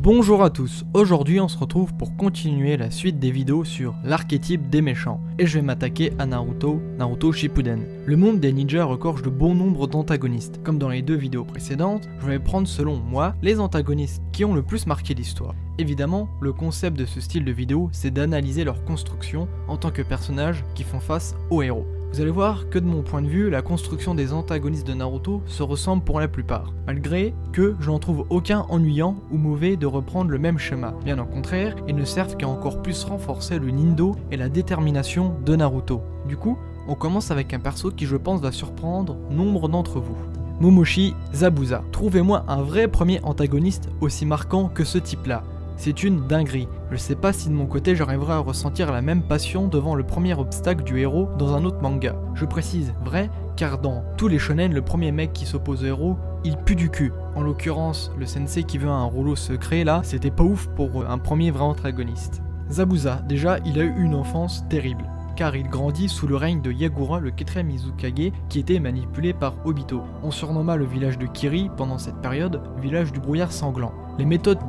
Bonjour à tous, aujourd'hui on se retrouve pour continuer la suite des vidéos sur l'archétype des méchants, et je vais m'attaquer à Naruto Shippuden. Le monde des ninjas regorge de bon nombre d'antagonistes. Comme dans les deux vidéos précédentes, je vais prendre selon moi les antagonistes qui ont le plus marqué l'histoire. Évidemment, le concept de ce style de vidéo, c'est d'analyser leur construction en tant que personnages qui font face aux héros. Vous allez voir que de mon point de vue, la construction des antagonistes de Naruto se ressemble pour la plupart, malgré que je n'en trouve aucun ennuyant ou mauvais de reprendre le même schéma. Bien au contraire, ils ne servent qu'à encore plus renforcer le Nindo et la détermination de Naruto. Du coup, on commence avec un perso qui je pense va surprendre nombre d'entre vous. Momoshi Zabuza. Trouvez-moi un vrai premier antagoniste aussi marquant que ce type-là. C'est une dinguerie. Je sais pas si de mon côté j'arriverai à ressentir la même passion devant le premier obstacle du héros dans un autre manga. Je précise vrai, car dans tous les shonen, le premier mec qui s'oppose au héros, il pue du cul. En l'occurrence, le sensei qui veut un rouleau secret là, c'était pas ouf pour un premier vrai antagoniste. Zabuza, déjà, il a eu une enfance terrible, car il grandit sous le règne de Yagura, le 4ème Izukage, qui était manipulé par Obito. On surnomma le village de Kiri, pendant cette période, village du brouillard sanglant. Les méthodes: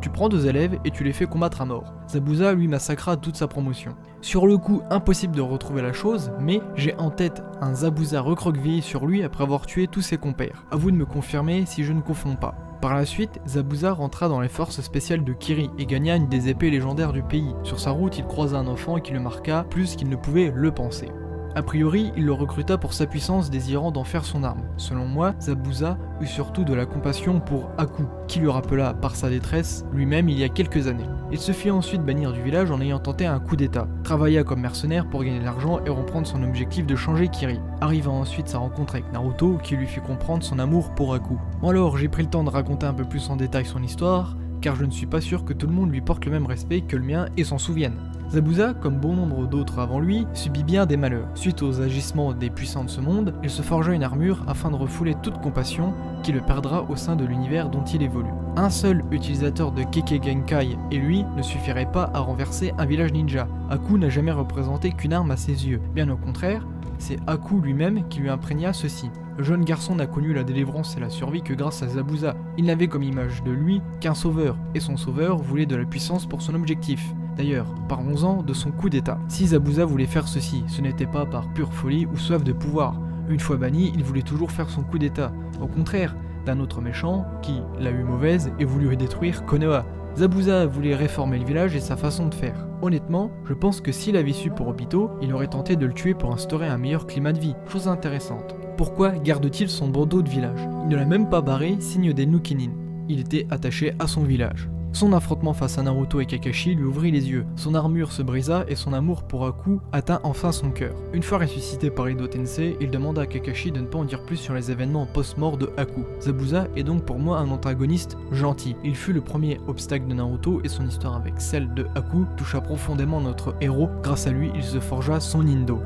tu prends 2 élèves et tu les fais combattre à mort. Zabuza lui massacra toute sa promotion. Sur le coup, impossible de retrouver la chose, mais j'ai en tête un Zabuza recroquevillé sur lui après avoir tué tous ses compères. À vous de me confirmer si je ne confonds pas. Par la suite, Zabuza rentra dans les forces spéciales de Kiri et gagna une des épées légendaires du pays. Sur sa route, il croisa un enfant qui le marqua plus qu'il ne pouvait le penser. A priori, il le recruta pour sa puissance, désirant d'en faire son arme. Selon moi, Zabuza eut surtout de la compassion pour Aku, qui lui rappela par sa détresse lui-même il y a quelques années. Il se fit ensuite bannir du village en ayant tenté un coup d'état, travailla comme mercenaire pour gagner de l'argent et reprendre son objectif de changer Kiri. Arriva ensuite sa rencontre avec Naruto, qui lui fit comprendre son amour pour Aku. Bon alors, j'ai pris le temps de raconter un peu plus en détail son histoire, car je ne suis pas sûr que tout le monde lui porte le même respect que le mien et s'en souvienne. Zabuza, comme bon nombre d'autres avant lui, subit bien des malheurs. Suite aux agissements des puissants de ce monde, il se forgea une armure afin de refouler toute compassion qui le perdra au sein de l'univers dont il évolue. Un seul utilisateur de Kekkei Genkai et lui ne suffirait pas à renverser un village ninja. Aku n'a jamais représenté qu'une arme à ses yeux. Bien au contraire, c'est Aku lui-même qui lui imprégna ceci. Le jeune garçon n'a connu la délivrance et la survie que grâce à Zabuza. Il n'avait comme image de lui qu'un sauveur, et son sauveur voulait de la puissance pour son objectif. D'ailleurs, parlons-en de son coup d'état. Si Zabuza voulait faire ceci, ce n'était pas par pure folie ou soif de pouvoir. Une fois banni, il voulait toujours faire son coup d'état. Au contraire d'un autre méchant qui l'a eu mauvaise et voulut détruire Konoha. Zabuza voulait réformer le village et sa façon de faire. Honnêtement, je pense que s'il avait su pour Obito, il aurait tenté de le tuer pour instaurer un meilleur climat de vie. Chose intéressante. Pourquoi garde-t-il son bandeau de village? Il ne l'a même pas barré, signe des Nukinin. Il était attaché à son village. Son affrontement face à Naruto et Kakashi lui ouvrit les yeux, son armure se brisa et son amour pour Aku atteint enfin son cœur. Une fois ressuscité par Edo Tensei, il demanda à Kakashi de ne pas en dire plus sur les événements post-mort de Aku. Zabuza est donc pour moi un antagoniste gentil. Il fut le premier obstacle de Naruto et son histoire avec celle de Aku toucha profondément notre héros. Grâce à lui, il se forgea son Nindo.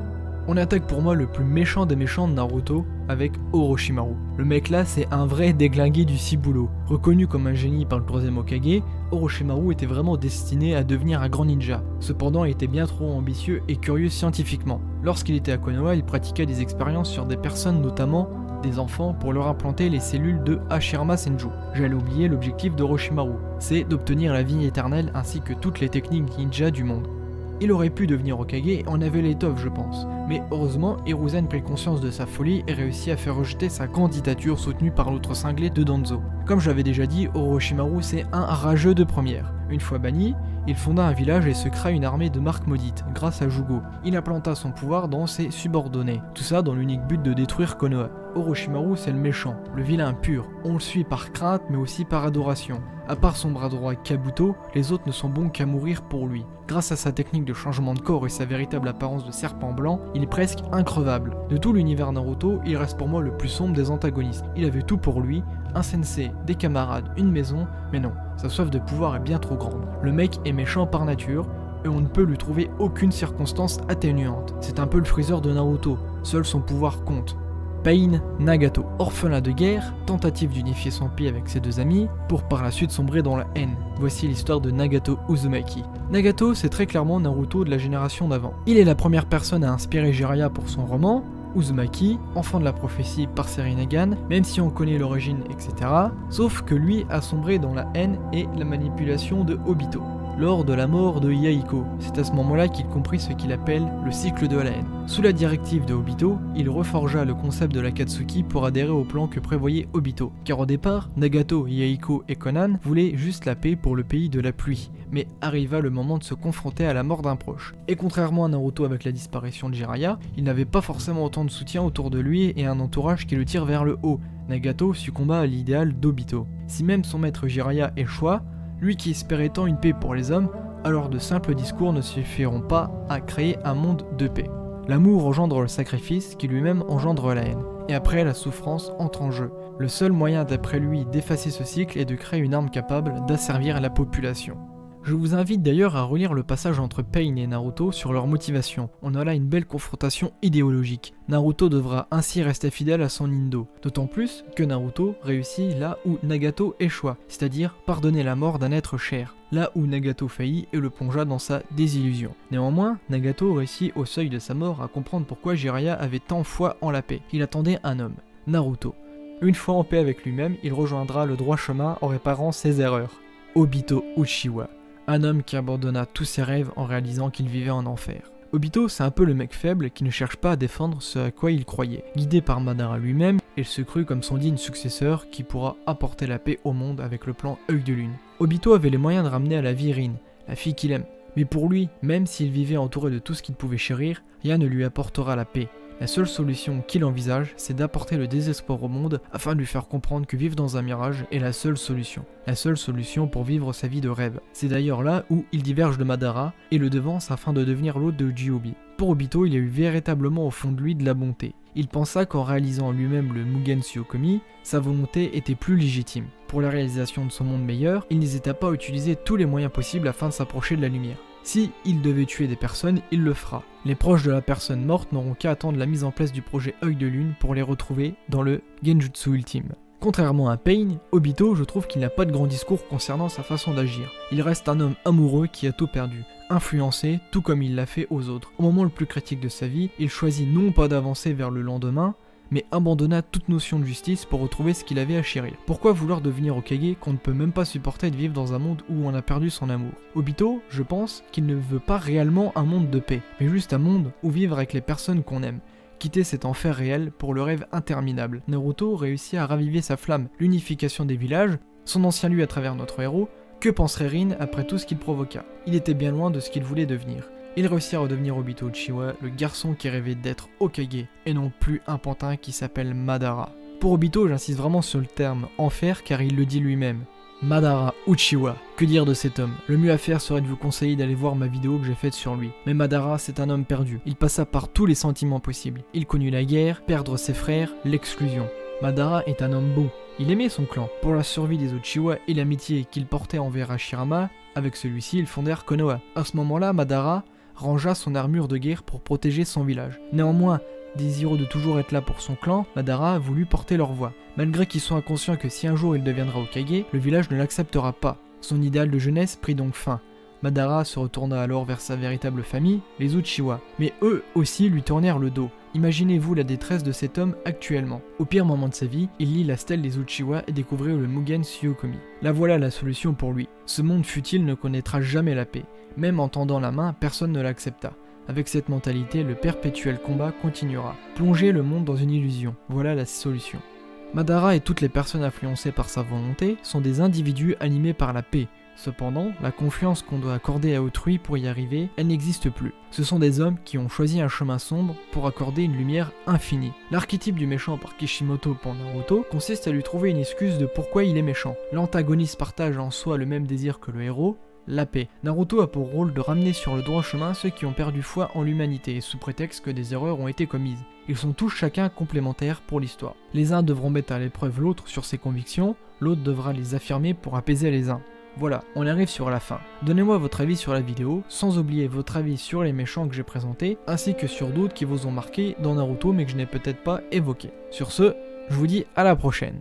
On attaque pour moi le plus méchant des méchants de Naruto avec Orochimaru. Le mec là, c'est un vrai déglingué du ciboulot. Reconnu comme un génie par le 3ème Hokage, Orochimaru était vraiment destiné à devenir un grand ninja. Cependant, il était bien trop ambitieux et curieux scientifiquement. Lorsqu'il était à Konoha, il pratiquait des expériences sur des personnes, notamment des enfants, pour leur implanter les cellules de Hashirama Senju. J'allais oublier l'objectif d'Orochimaru, c'est d'obtenir la vie éternelle ainsi que toutes les techniques ninja du monde. Il aurait pu devenir Hokage et en avait l'étoffe, je pense. Mais heureusement, Hiruzen prit conscience de sa folie et réussit à faire rejeter sa candidature soutenue par l'autre cinglé de Danzo. Comme je l'avais déjà dit, Orochimaru c'est un rageux de première. Une fois banni, il fonda un village et se créa une armée de marques maudites, grâce à Jugo. Il implanta son pouvoir dans ses subordonnés. Tout ça dans l'unique but de détruire Konoha. Orochimaru c'est le méchant, le vilain pur. On le suit par crainte mais aussi par adoration. À part son bras droit Kabuto, les autres ne sont bons qu'à mourir pour lui. Grâce à sa technique de changement de corps et sa véritable apparence de serpent blanc, il est presque increvable. De tout l'univers Naruto, il reste pour moi le plus sombre des antagonistes. Il avait tout pour lui, un sensei, des camarades, une maison, mais non, sa soif de pouvoir est bien trop grande. Le mec est méchant par nature, et on ne peut lui trouver aucune circonstance atténuante. C'est un peu le Freezer de Naruto, seul son pouvoir compte. Pain Nagato, orphelin de guerre, tentative d'unifier son pays avec ses 2 amis, pour par la suite sombrer dans la haine. Voici l'histoire de Nagato Uzumaki. Nagato, c'est très clairement Naruto de la génération d'avant. Il est la première personne à inspirer Jiraiya pour son roman, Uzumaki, enfant de la prophétie par Sharingan, même si on connaît l'origine, etc. Sauf que lui a sombré dans la haine et la manipulation de Obito. Lors de la mort de Yahiko, c'est à ce moment-là qu'il comprit ce qu'il appelle le cycle de la haine. Sous la directive de Obito, il reforgea le concept de l'Akatsuki pour adhérer au plan que prévoyait Obito. Car au départ, Nagato, Yahiko et Conan voulaient juste la paix pour le pays de la pluie, mais arriva le moment de se confronter à la mort d'un proche. Et contrairement à Naruto avec la disparition de Jiraiya, il n'avait pas forcément autant de soutien autour de lui et un entourage qui le tire vers le haut. Nagato succomba à l'idéal d'Obito. Si même son maître Jiraiya échoua, lui qui espérait tant une paix pour les hommes, alors de simples discours ne suffiront pas à créer un monde de paix. L'amour engendre le sacrifice qui lui-même engendre la haine. Et après, la souffrance entre en jeu. Le seul moyen d'après lui d'effacer ce cycle est de créer une arme capable d'asservir la population. Je vous invite d'ailleurs à relire le passage entre Pain et Naruto sur leur motivation. On a là une belle confrontation idéologique. Naruto devra ainsi rester fidèle à son Indo. D'autant plus que Naruto réussit là où Nagato échoua, c'est-à-dire pardonner la mort d'un être cher. Là où Nagato faillit et le plongea dans sa désillusion. Néanmoins, Nagato réussit au seuil de sa mort à comprendre pourquoi Jiraiya avait tant foi en la paix. Il attendait un homme, Naruto. Une fois en paix avec lui-même, il rejoindra le droit chemin en réparant ses erreurs. Obito Uchiwa. Un homme qui abandonna tous ses rêves en réalisant qu'il vivait en enfer. Obito, c'est un peu le mec faible qui ne cherche pas à défendre ce à quoi il croyait. Guidé par Madara lui-même, il se crut comme son digne successeur qui pourra apporter la paix au monde avec le plan Œil de Lune. Obito avait les moyens de ramener à la vie Rin, la fille qu'il aime. Mais pour lui, même s'il vivait entouré de tout ce qu'il pouvait chérir, rien ne lui apportera la paix. La seule solution qu'il envisage, c'est d'apporter le désespoir au monde afin de lui faire comprendre que vivre dans un mirage est la seule solution. La seule solution pour vivre sa vie de rêve. C'est d'ailleurs là où il diverge de Madara et le devance afin de devenir l'hôte de Gyuubi. Pour Obito, il y a eu véritablement au fond de lui de la bonté. Il pensa qu'en réalisant lui-même le Mugen Tsuyokomi, sa volonté était plus légitime. Pour la réalisation de son monde meilleur, il n'hésitait pas à utiliser tous les moyens possibles afin de s'approcher de la lumière. Si il devait tuer des personnes, il le fera. Les proches de la personne morte n'auront qu'à attendre la mise en place du projet Œil de Lune pour les retrouver dans le Genjutsu ultime. Contrairement à Pain, Obito, je trouve qu'il n'a pas de grand discours concernant sa façon d'agir. Il reste un homme amoureux qui a tout perdu, influencé tout comme il l'a fait aux autres. Au moment le plus critique de sa vie, il choisit non pas d'avancer vers le lendemain, mais abandonna toute notion de justice pour retrouver ce qu'il avait à chérir. Pourquoi vouloir devenir Hokage qu'on ne peut même pas supporter de vivre dans un monde où on a perdu son amour? Obito, je pense qu'il ne veut pas réellement un monde de paix, mais juste un monde où vivre avec les personnes qu'on aime. Quitter cet enfer réel pour le rêve interminable. Naruto réussit à raviver sa flamme, l'unification des villages, son ancien lui à travers notre héros. Que penserait Rin après tout ce qu'il provoqua? Il était bien loin de ce qu'il voulait devenir. Il réussit à redevenir Obito Uchiwa, le garçon qui rêvait d'être Hokage, et non plus un pantin qui s'appelle Madara. Pour Obito, j'insiste vraiment sur le terme enfer car il le dit lui-même. Madara Uchiwa. Que dire de cet homme? Le mieux à faire serait de vous conseiller d'aller voir ma vidéo que j'ai faite sur lui. Mais Madara, c'est un homme perdu. Il passa par tous les sentiments possibles. Il connut la guerre, perdre ses frères, l'exclusion. Madara est un homme bon. Il aimait son clan. Pour la survie des Uchiwa et l'amitié qu'il portait envers Hashirama, avec celui-ci, ils fondèrent Konoha. À ce moment-là, Madara rangea son armure de guerre pour protéger son village. Néanmoins, désireux de toujours être là pour son clan, Madara a voulu porter leur voix. Malgré qu'ils soient inconscients que si un jour il deviendra Hokage, le village ne l'acceptera pas. Son idéal de jeunesse prit donc fin. Madara se retourna alors vers sa véritable famille, les Uchiwa. Mais eux aussi lui tournèrent le dos. Imaginez-vous la détresse de cet homme actuellement. Au pire moment de sa vie, il lit la stèle des Uchiwa et découvrit le Mugen Tsuyokomi. La voilà la solution pour lui. Ce monde futile ne connaîtra jamais la paix. Même en tendant la main, personne ne l'accepta. Avec cette mentalité, le perpétuel combat continuera. Plonger le monde dans une illusion, voilà la solution. Madara et toutes les personnes influencées par sa volonté sont des individus animés par la paix. Cependant, la confiance qu'on doit accorder à autrui pour y arriver, elle n'existe plus. Ce sont des hommes qui ont choisi un chemin sombre pour accorder une lumière infinie. L'archétype du méchant par Kishimoto pour Naruto consiste à lui trouver une excuse de pourquoi il est méchant. L'antagoniste partage en soi le même désir que le héros, la paix. Naruto a pour rôle de ramener sur le droit chemin ceux qui ont perdu foi en l'humanité, sous prétexte que des erreurs ont été commises. Ils sont tous chacun complémentaires pour l'histoire. Les uns devront mettre à l'épreuve l'autre sur ses convictions, l'autre devra les affirmer pour apaiser les uns. Voilà, on arrive sur la fin. Donnez-moi votre avis sur la vidéo, sans oublier votre avis sur les méchants que j'ai présentés, ainsi que sur d'autres qui vous ont marqué dans Naruto mais que je n'ai peut-être pas évoqué. Sur ce, je vous dis à la prochaine.